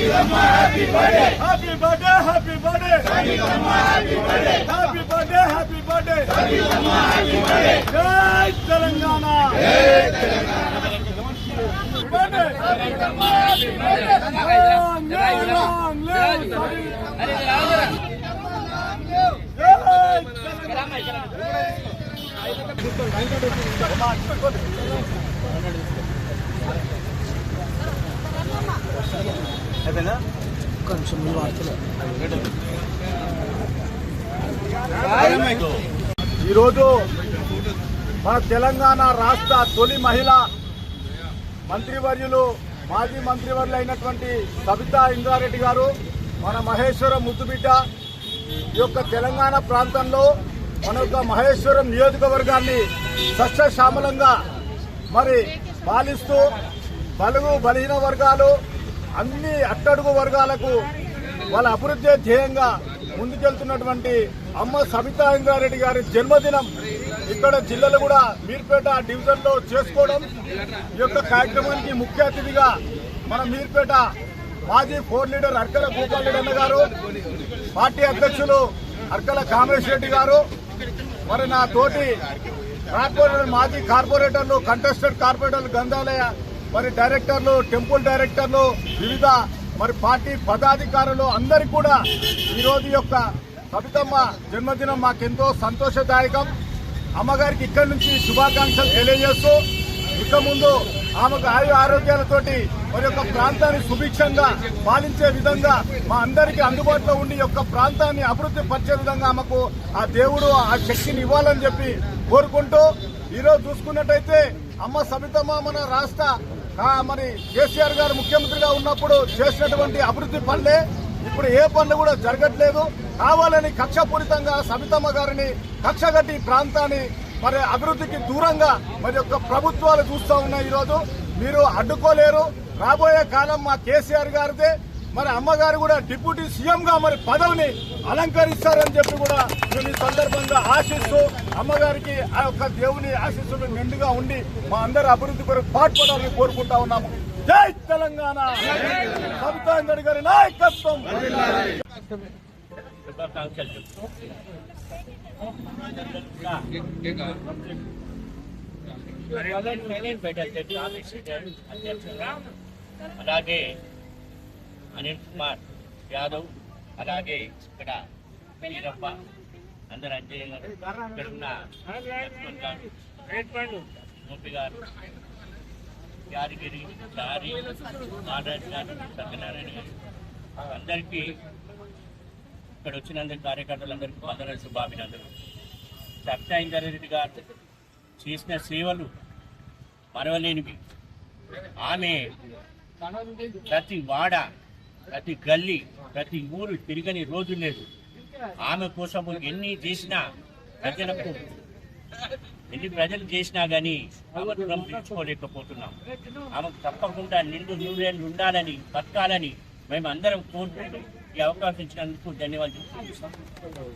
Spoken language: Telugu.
Happy birthday, happy birthday, happy birthday, happy birthday, happy birthday, Jai Telangana, Jai Telangana, birthday, happy birthday, long live, ఈరోజు మన తెలంగాణ రాష్ట్ర తొలి మహిళా మంత్రివర్యులు మాజీ మంత్రివర్యులు అయినటువంటి సబితా ఇంద్రారెడ్డి గారు మన మహేశ్వరం ముద్దుబిడ్డ ఈ యొక్క తెలంగాణ ప్రాంతంలో మన యొక్క మహేశ్వరం నియోజకవర్గాన్ని సస్యశ్యామలంగా మరి పాలిస్తూ బలుగు బలహీన వర్గాలు అన్ని అట్టడుగు వర్గాలకు వాళ్ళ అభివృద్ధి ధ్యేయంగా ముందుకెళ్తున్నటువంటి అమ్మ సబితా ఇంద్రారెడ్డి గారి జన్మదినం ఇక్కడ జిల్లాలో కూడా మీర్పేట డివిజన్ లో చేసుకోవడం ఈ యొక్క కార్యక్రమానికి ముఖ్య అతిథిగా మన మీర్పేట మాజీ 4 లీడర్ అర్కల గోపాల్ రెడ్డి అన్న గారు, పార్టీ అధ్యక్షులు అర్కల కామేష్ రెడ్డి గారు, మరి నా తోటి కార్పొరేటర్ మాజీ కార్పొరేటర్లు కంటెస్టెడ్ కార్పొరేటర్లు గంధాలయ మరి డైరెక్టర్లు టెంపుల్ డైరెక్టర్లు వివిధ మరి పార్టీ పదాధికారులు అందరికీ కూడా ఈరోజు యొక్క సబితమ్మ జన్మదినం మాకెంతో సంతోషదాయకం. అమ్మగారికి ఇక్కడి నుంచి శుభాకాంక్షలు తెలియజేస్తూ ఇక ముందు ఆమెకు ఆరోగ్యాలతోటి మరి యొక్క ప్రాంతాన్ని సుభిక్షంగా పాలించే విధంగా మా అందరికీ అందుబాటులో ఉండి యొక్క ప్రాంతాన్ని అభివృద్ధి పరిచే విధంగా ఆమెకు ఆ దేవుడు ఆ శక్తిని ఇవ్వాలని చెప్పి కోరుకుంటూ ఈరోజు చూసుకున్నట్టయితే అమ్మ సబితమ్మ మన రాష్ట్ర మరి కేసీఆర్ గారు ముఖ్యమంత్రిగా ఉన్నప్పుడు చేసినటువంటి అభివృద్ధి పనులే ఇప్పుడు ఏ పనులు కూడా జరగట్లేదు. కావాలని కక్షపూరితంగా సబితమ్మ గారిని కక్షగట్టి ప్రాంతాన్ని మరి అభివృద్ధికి దూరంగా మరి యొక్క ప్రభుత్వాలు చూస్తూ ఉన్నాయి. ఈరోజు మీరు అడ్డుకోలేరు. రాబోయే కాలం మా కేసీఆర్ గారిదే. మరి అమ్మగారు కూడా డిప్యూటీ సీఎం గా మరి పదవిని అలంకరిస్తారని చెప్పి కూడా మేము ఈ సందర్భంగా ఆశిస్తూ అమ్మగారికి ఆ యొక్క దేవుని ఆశీస్సులు మెండుగా ఉండి మా అందరి అభివృద్ధి కొరకు పాటుపడాలని కోరుకుంటా ఉన్నాము. జై తెలంగాణ, సబితా ఇంద్రారెడ్డి గారి నాయకత్వం. అలాగే అనిల్ కుమార్ యాదవ్, అలాగే ఇక్కడ వీరప్ప, అందరు అంజయ్య గోపి గారు, యాదగిరి చారి, నారాయణ గారు, సత్యనారాయణ గారు, అందరికీ ఇక్కడ వచ్చినందుకు కార్యకర్తలందరికీ వందనాలు, శుభాభినందనలు. సబితా ఇంద్రారెడ్డి గారు చేసిన సేవలు మరవలేనివి. ఆమె ప్రతి వాడ, ప్రతి గల్లీ, ప్రతి ఊరు తిరగని రోజు లేదు. ఆమె కోసం ఎన్ని ప్రజలు చేసినా కానీ ప్రభుత్వం తీర్చుకోలేకపోతున్నాం. ఆమెకు తప్పకుండా నిండు నూరేళ్ళు ఉండాలని, బతకాలని మేము అందరం కోరుకుంటూ ఈ అవకాశం ఇచ్చినందుకు ధన్యవాదాలు.